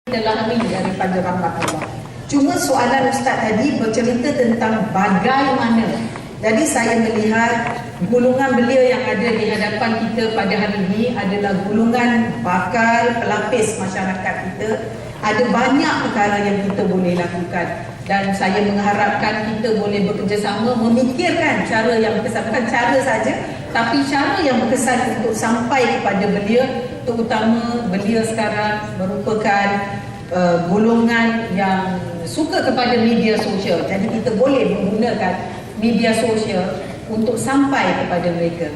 adalah ini daripada rahmat Allah. Cuma soalan Ustaz tadi bercerita tentang bagaimana. Jadi saya melihat gulungan beliau yang ada di hadapan kita pada hari ini adalah gulungan bakal pelapis masyarakat kita. Ada banyak perkara yang kita boleh lakukan dan saya mengharapkan kita boleh bekerjasama memikirkan cara yang berkesan, bukan cara saja tapi cara yang berkesan untuk sampai kepada beliau, terutama beliau sekarang merupakan golongan yang suka kepada media sosial. Jadi kita boleh menggunakan media sosial untuk sampai kepada mereka.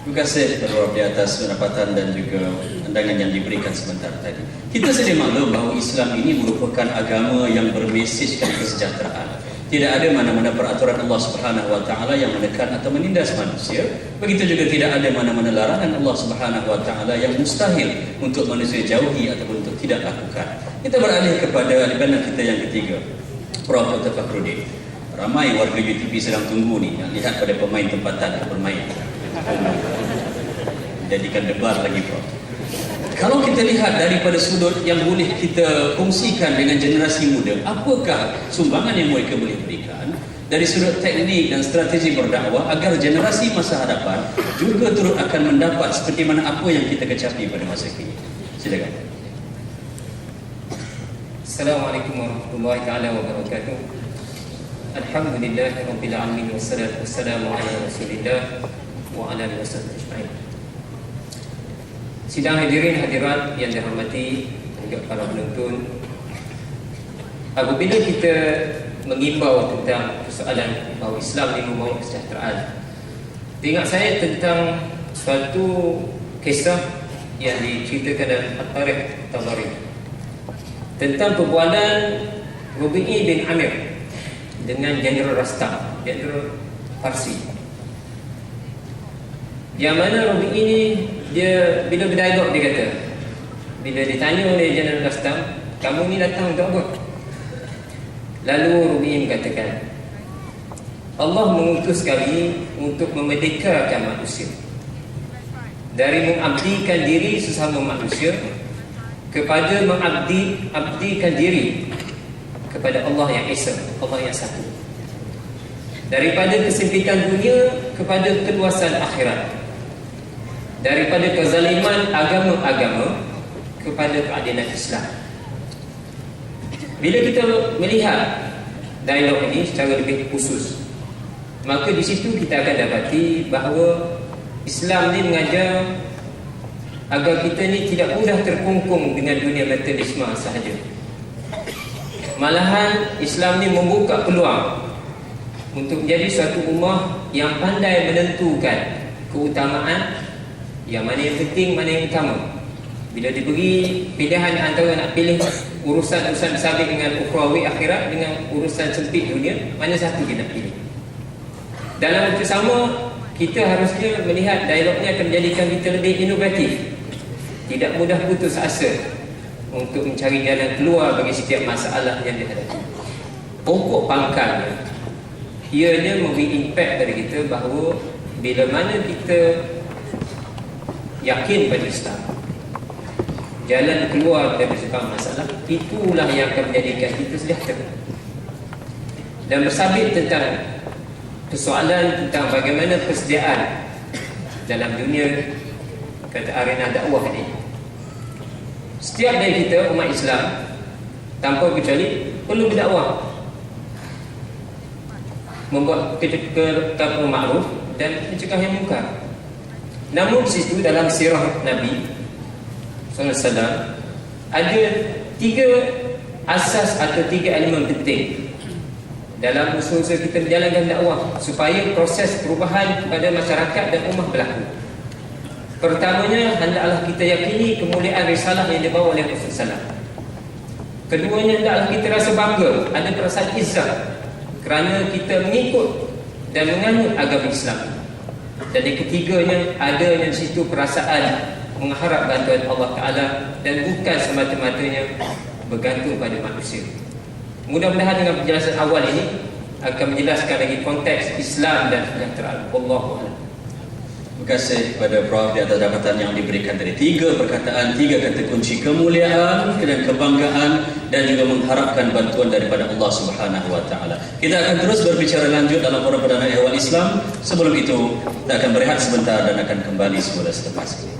Terima kasih kepada Rob di atas pendapatan dan juga pandangan yang diberikan sebentar tadi. Kita sedia maklum bahawa Islam ini merupakan agama yang bermesejkan kesejahteraan. Tidak ada mana-mana peraturan Allah Subhanahu Wa Taala yang menekan atau menindas manusia. Begitu juga tidak ada mana-mana larangan Allah Subhanahu Wa Taala yang mustahil untuk manusia jauhi ataupun untuk tidak lakukan. Kita beralih kepada panel kita yang ketiga, Prof. Dr. Fakhruddin. Ramai warga UTP sedang tunggu ni nak lihat pada pemain tempatan yang bermain. Jadikan debar lagi, Prof. Kalau kita lihat daripada sudut yang boleh kita kongsikan dengan generasi muda, apakah sumbangan yang mereka boleh berikan dari sudut teknik dan strategi berdakwah agar generasi masa hadapan juga turut akan mendapat seperti mana apa yang kita kecapi pada masa kini? Silakan. Assalamualaikum warahmatullahi taala wabarakatuh. Alhamdulillahirabbil alamin wassalatu wassalamu ala Rasulillah wa ala alihi wasallam. Sidang hadirin hadirat yang dirahmati juga para penonton, apabila kita mengimbau tentang persoalan bahawa Islam ini membawa kesejahteraan, teringat saya tentang suatu kisah yang diceritakan dalam At-Tarikh Tabari tentang perbualan Rubi'i bin Amir dengan Jeneral Rastam, Jeneral Parsi, yang mana Rubi'i ini dia bila berdialog, dia kata, bila ditanya oleh Jeneral Rastam, kamu ni datang untuk apa? Lalu Rubi'i mengatakan, Allah mengutus kami untuk memerdekakan manusia dari mengabdikan diri sesama manusia kepada mengabdikan diri kepada Allah yang Esa, Allah yang satu, daripada kesempitan dunia kepada keluasan akhirat, daripada kezaliman agama-agama kepada keadilan Islam. Bila kita melihat dialog ini secara lebih khusus, maka di situ kita akan dapati bahawa Islam ni mengajar agar kita ni tidak mudah terkungkung dengan dunia materialisme sahaja. Malahan Islam ni membuka peluang untuk menjadi suatu ummah yang pandai menentukan keutamaan, yang mana yang penting, mana yang utama. Bila diberi pilihan antara nak pilih urusan-urusan sabit dengan ukhrawi akhirat dengan urusan sempit dunia, mana satu kita nak pilih? Dalam waktu sama, kita harusnya melihat dialognya akan menjadikan kita lebih inovatif, tidak mudah putus asa untuk mencari jalan keluar bagi setiap masalah yang dihadapi. Pokok pangkalnya, ianya memberi impak pada kita bahawa bila mana kita yakin pada Islam, jalan keluar dari segala masalah, itulah yang akan menjadikan kita sejahtera. Dan bersabit tentang persoalan tentang bagaimana persediaan dalam dunia kata arena dakwah ini, setiap dari kita umat Islam tanpa kecuali perlu berdakwah, membuat perkara ma'ruf dan mencegah yang munkar. Namun di situ dalam sirah Nabi SAW ada 3 asas atau 3 elemen penting dalam usaha kita menjalankan dakwah supaya proses perubahan kepada masyarakat dan ummah berlaku. Pertamanya, hendaklah kita yakini kemuliaan risalah yang dibawa oleh Rasulullah SAW. Keduanya, hendaklah kita rasa bangga, ada perasaan izzah kerana kita mengikut dan menganut agama Islam. Dan yang ketiganya, adanya di situ perasaan mengharap bantuan Allah Ta'ala dan bukan semata-matanya bergantung pada manusia. Mudah-mudahan dengan penjelasan awal ini akan menjelaskan lagi konteks Islam dan kesejahteraan. Wallahu a'lam. Terima kasih kepada Prof di atas dapatan yang diberikan tadi. 3 perkataan, 3 kata kunci: kemuliaan dan kebanggaan, dan juga mengharapkan bantuan daripada Allah Subhanahu wa taala. Kita akan terus berbicara lanjut dalam forum perdana ehwal Islam. Sebelum itu, kita akan berehat sebentar dan akan kembali semula selepas ini.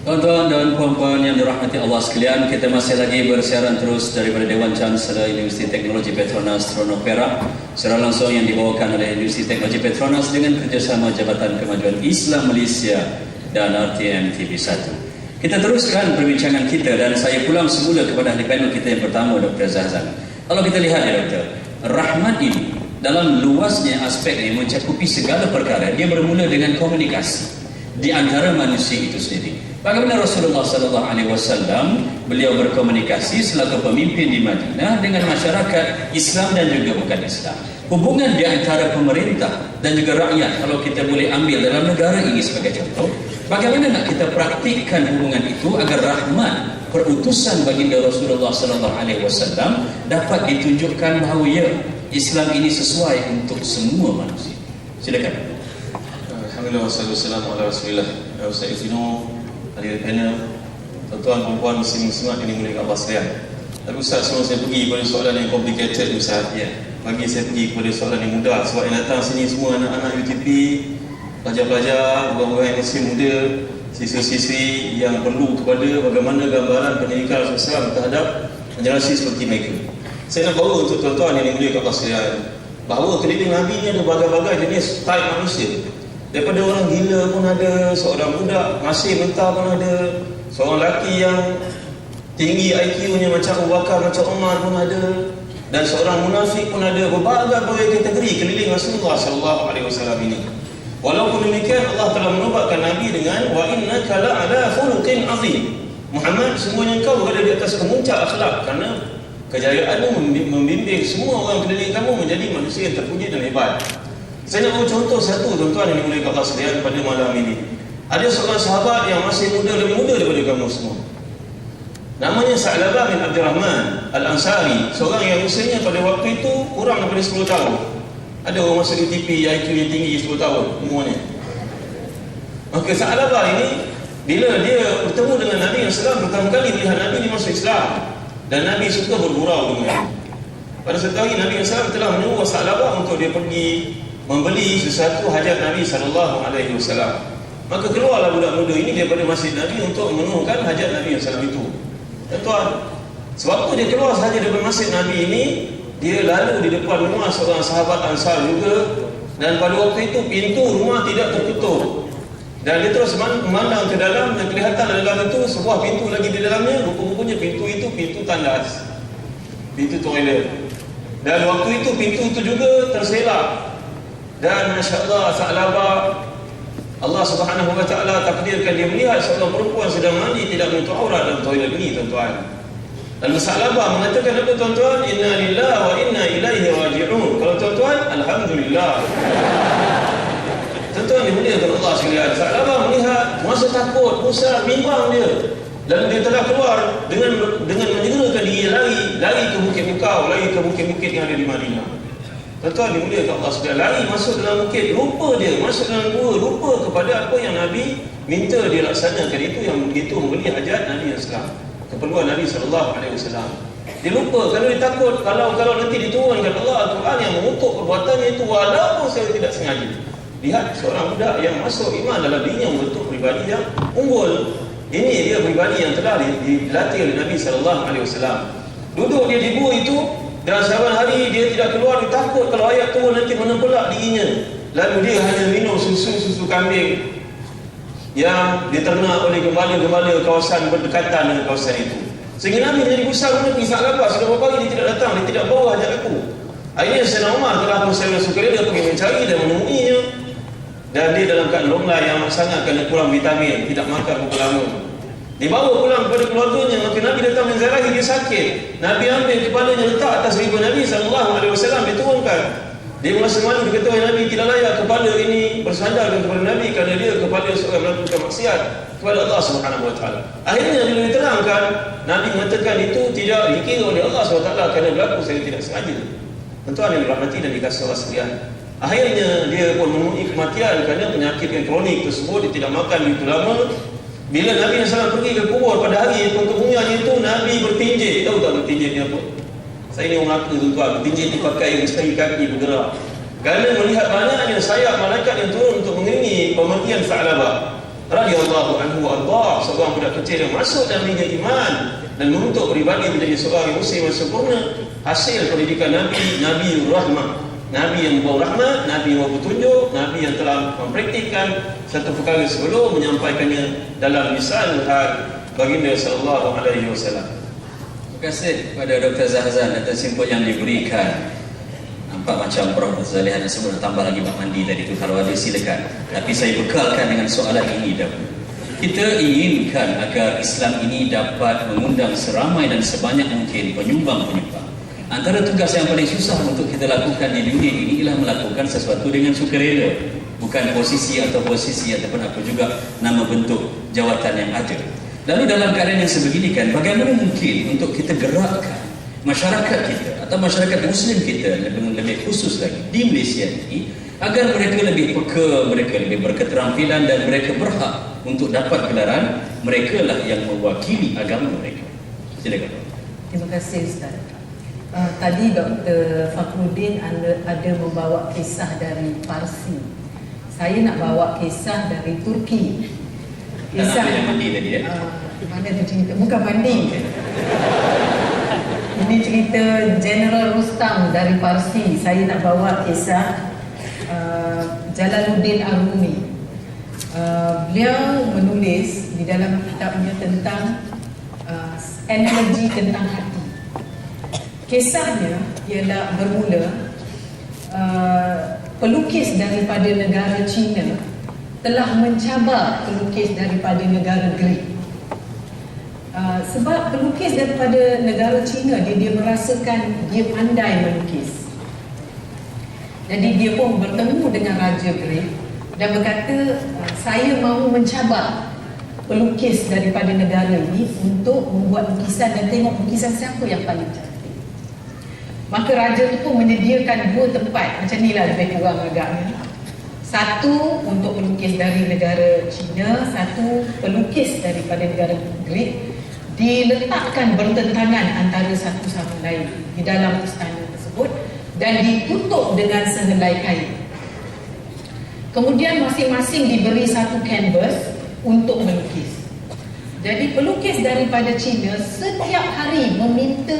Tuan-tuan dan puan-puan yang dirahmati Allah sekalian, kita masih lagi bersiaran terus daripada Dewan Chancellor Universiti Teknologi Petronas Terengganu Perak, secara langsung yang dibawakan oleh Universiti Teknologi Petronas dengan kerjasama Jabatan Kemajuan Islam Malaysia dan RTM TV1. Kita teruskan perbincangan kita dan saya pulang semula kepada ahli panel kita yang pertama, Dr. Zahzan. Kalau kita lihat ya Dr., rahmat ini dalam luasnya aspek ini mencakupi segala perkara. Dia bermula dengan komunikasi di antara manusia itu sendiri. Bagaimana Rasulullah SAW beliau berkomunikasi selaku pemimpin di Madinah dengan masyarakat Islam dan juga bukan Islam. Hubungan di antara pemerintah dan juga rakyat, kalau kita boleh ambil dalam negara ini sebagai contoh, bagaimana nak kita praktikkan hubungan itu agar rahmat perutusan baginda Rasulullah SAW dapat ditunjukkan bahawa ya, Islam ini sesuai untuk semua manusia. Silakan. Alhamdulillah, wassalamualaikum ala rasulillah. Ustaz Izino, hadir panel, tuan-tuan, perempuan, muslim-muslimat yang dimuliakan Allah sekalian. Tapi Ustaz, sebelum saya pergi kepada soalan yang complicated Ustaz, bagi saya pergi kepada soalan yang mudah. Sebab yang datang sini semua anak-anak UTP, pelajar-pelajar, orang-orang yang masih muda, siswa-siswi yang perlu kepada bagaimana gambaran pendidikan Islam terhadap generasi seperti mereka. Saya nak bawa untuk tuan-tuan yang dimuliakan Allah sekalian, bahawa keliling Nabi ni ada berbagai-bagai jenis type manusia. Daripada orang gila pun ada, seorang budak masih mentah pun ada, seorang lelaki yang tinggi IQ-nya macam Abu Bakar, macam Umar pun ada, dan seorang munafik pun ada. Berbagai-bagai kategori keliling Rasulullah SAW ini. Walaupun demikian, Allah telah menubatkan Nabi dengan wa innaka la'ala khuluqin azim. Muhammad, semuanya kau berada di atas kemuncak akhlak, kerana kejayaanmu membimbing semua orang keliling kamu menjadi manusia yang terpuji dan hebat. Saya nak beri contoh satu, tuan-tuan yang dimuliakan Allah sekalian, pada malam ini. Ada seorang sahabat yang masih muda, lebih muda daripada kamu semua. Namanya Sa'labah bin Abdurrahman Al-Ansari, seorang yang usianya pada waktu itu kurang daripada 10 tahun. Ada orang masuk UTP IQ yang tinggi 10 tahun umurnya. Maka Sa'labah ini, bila dia bertemu dengan Nabi SAW, pertama kali melihat Nabi ini masuk Islam, dan Nabi suka bergurau dengan dia. Pada satu hari Nabi SAW telah menyuruh Sa'labah untuk dia pergi membeli sesuatu hajat Nabi SAW. Maka keluarlah budak muda ini daripada masjid Nabi untuk memenuhkan hajat Nabi SAW itu. Tuan, sebab tu dia keluar sahaja daripada masjid Nabi ini, dia lalu di depan rumah seorang sahabat Ansar juga, dan pada waktu itu pintu rumah tidak tertutup, dan dia terus memandang ke dalam dan kelihatan dalam itu sebuah pintu lagi di dalamnya. Rupa-rupanya pintu itu pintu tandas, pintu toilet, dan waktu itu pintu itu juga terselak. Dan Masya Allah, Sa'labah, Allah Subhanahu wa ta'ala takdirkan dia melihat seorang perempuan sedang mandi tidak menutup aurat dalam toilet ini, tuan-tuan. Dan Sa'labah mengatakan apa, tuan-tuan? Inna lillahi wa inna ilaihi raji'un. Kalau tuan-tuan, Alhamdulillah. Tuan-tuan dimuliakan Allah sekalian, Sa'labah melihat, masa takut, pusat, bimbang dia. Dan dia telah keluar dengan menyegerakan diri, lari ke bukit Bukau, lari ke bukit-bukit yang ada di Madinah. Tuan-tuan dimuliakan Allah sekalian, lari masuk dalam bukit, rupa dia masuk dalam gua, rupa kepada apa yang Nabi minta dia laksanakan, itu yang begitu membeli hajat Nabi SAW, keperluan Nabi SAW. Dia lupa kerana dia takut kalau nanti diturunkan Allah Al-Quran yang mengutuk perbuatannya itu walaupun saya tidak sengaja. Lihat seorang budak yang masuk iman dalam dirinya membentuk pribadi yang unggul. Ini dia pribadi yang telah dilatih oleh Nabi SAW. Duduk dia di gua itu, dan saban hari dia tidak keluar, dia takut kalau ayat turun nanti menempelak dirinya. Lalu dia hanya minum susu kambing yang diternak oleh gembala-gembala kawasan berdekatan dengan kawasan itu. Sehingga Nabi menjadi gusar, Nabi Sa'labah sudah berapa hari dia tidak datang, dia tidak bawa hajat aku. Akhirnya Sayyidina Umar telah suka dia pergi mencari dan menemuinya. Dan dia dalam keadaan longlai yang sangat kerana kurang vitamin, tidak makan berapa lama. Dibawa pulang kepada keluarganya, maka Nabi datang menziarahi, dia sakit. Nabi ambil kepalanya letak atas riba Nabi SAW, diturunkan. Dia merasa malu, dia kata, "Wahai Nabi, tidak layak kepala ini bersandarkan kepada Nabi kerana dia kepala seorang melakukan maksiat kepada Allah Subhanahu Wa Taala." Akhirnya bila diterangkan, Nabi mengatakan itu tidak dikira oleh Allah SWT kerana berlaku saya tidak sengaja. Tuan yang dirahmati dan dikasihi Allah sekalian, akhirnya dia pun menemui kematian kerana penyakit yang kronik tersebut. Dia tidak makan begitu lama. Bila Nabi SAW pergi ke kubur pada hari ketemuannya itu, Nabi bertinjit. Tahu tak bertinjit ni apa? Saya ni orang Melaka tuan-tuan. Bertinjit dipakai mesti kaki bergerak kerana melihat banyaknya sayap malaikat yang turun untuk mengiringi pematian Sa'labah radhiyallahu anhu wa ardah, seorang budak kecil yang masuk dalam dunia iman dan menuntut pribadi menjadi seorang yang muslim yang sempurna. Hasil pendidikan Nabi, Nabi Rahmah, Nabi yang membawa rahmat, Nabi yang membawa petunjuk, Nabi yang telah mempraktikkan satu perkara sebelum menyampaikannya dalam lisan hal baginda sallallahu alaihi wasallam. Terima kasih kepada Dr. Zahzan atas input yang diberikan. Nampak macam Prof. Zalihan nak sebut tambah lagi bab mandi tadi tu, kalau ada silakan. Tapi saya bekalkan dengan soalan ini dahulu. Kita inginkan agar Islam ini dapat mengundang seramai dan sebanyak mungkin penyumbang-penyumbang. Antara tugas yang paling susah untuk kita lakukan di dunia ini ialah melakukan sesuatu dengan sukarela, bukan posisi ataupun apa juga nama bentuk jawatan yang ada. Lalu dalam keadaan yang sebegini kan, bagaimana mungkin untuk kita gerakkan masyarakat kita atau masyarakat Muslim kita lebih khusus lagi di Malaysia ini agar mereka lebih peka, mereka lebih berketerampilan dan mereka berhak untuk dapat gelaran, mereka lah yang mewakili agama mereka. Silakan. Terima kasih Ustaz. Tadi Dr. Fakhruddin ada membawa kisah dari Parsi. Saya nak bawa kisah dari Turki. Kisah yang mandi tadi ya? Mana tu cerita? Bukan mandi. Ini cerita General Rustam dari Parsi. Saya nak bawa kisah Jalaluddin Ar-Rumi. Beliau menulis di dalam kitabnya tentang analogi tentang hati. Kisahnya ialah bermula pelukis daripada negara China telah mencabar pelukis daripada negara Greek. Sebab pelukis daripada negara China dia merasakan dia pandai melukis. Jadi dia pun bertemu dengan Raja Greek dan berkata, saya mahu mencabar pelukis daripada negara ini untuk membuat lukisan dan tengok lukisan siapa yang paling cantik. Maka raja itu pun menyediakan dua tempat, macam inilah lebih kurang agaknya. Satu untuk pelukis dari negara China, satu pelukis daripada negara Greek, diletakkan bertentangan antara satu sama lain di dalam istana tersebut dan ditutup dengan sehelai kain. Kemudian masing-masing diberi satu kanvas untuk melukis. Jadi pelukis daripada China setiap hari meminta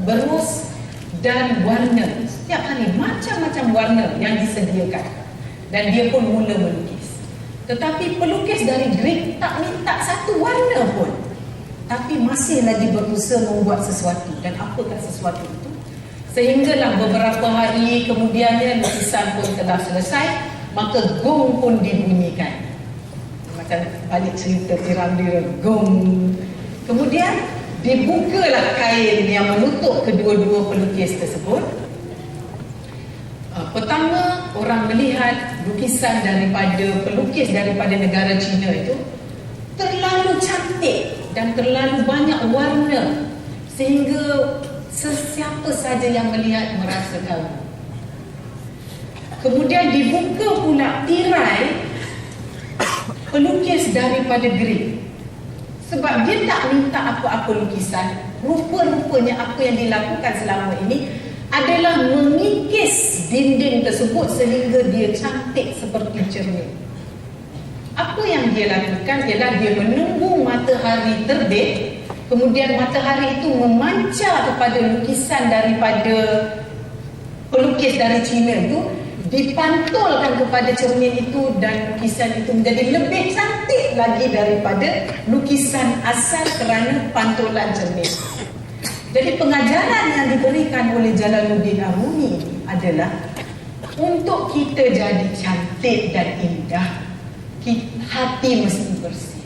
berus dan warna. Setiap hari macam-macam warna yang disediakan. Dan dia pun mula melukis. Tetapi pelukis dari Greek tak minta satu warna pun, tapi masih lagi berusaha membuat sesuatu. Dan apakah sesuatu itu? Sehinggalah beberapa hari kemudiannya lukisan pun telah selesai, maka gong pun dibunyikan. Macam balik cerita tiram-tiram, gong. Kemudian dibukalah kain yang menutup kedua-dua pelukis tersebut. Pertama, orang melihat lukisan daripada pelukis daripada negara China itu terlalu cantik dan terlalu banyak warna sehingga sesiapa saja yang melihat merasa kagum. Kemudian dibuka pula tirai pelukis daripada Greek. Sebab dia tak minta apa-apa lukisan, rupa-rupanya apa yang dilakukan selama ini adalah mengikis dinding tersebut sehingga dia cantik seperti cermin. Apa yang dia lakukan ialah dia menunggu matahari terbit, kemudian matahari itu memancar kepada lukisan daripada pelukis dari China itu, dipantulkan kepada cermin itu dan lukisan itu menjadi lebih cantik lagi daripada lukisan asal kerana pantulan cermin. Jadi pengajaran yang diberikan oleh Jalaluddin Ar-Rumi adalah untuk kita jadi cantik dan indah, hati mesti bersih.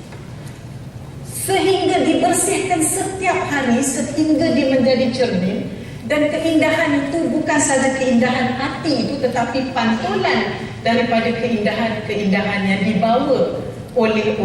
Sehingga dibersihkan setiap hari sehingga dia menjadi cermin Dan keindahan itu bukan saja keindahan hati itu, tetapi pantulan daripada keindahan-keindahan yang dibawa oleh orang.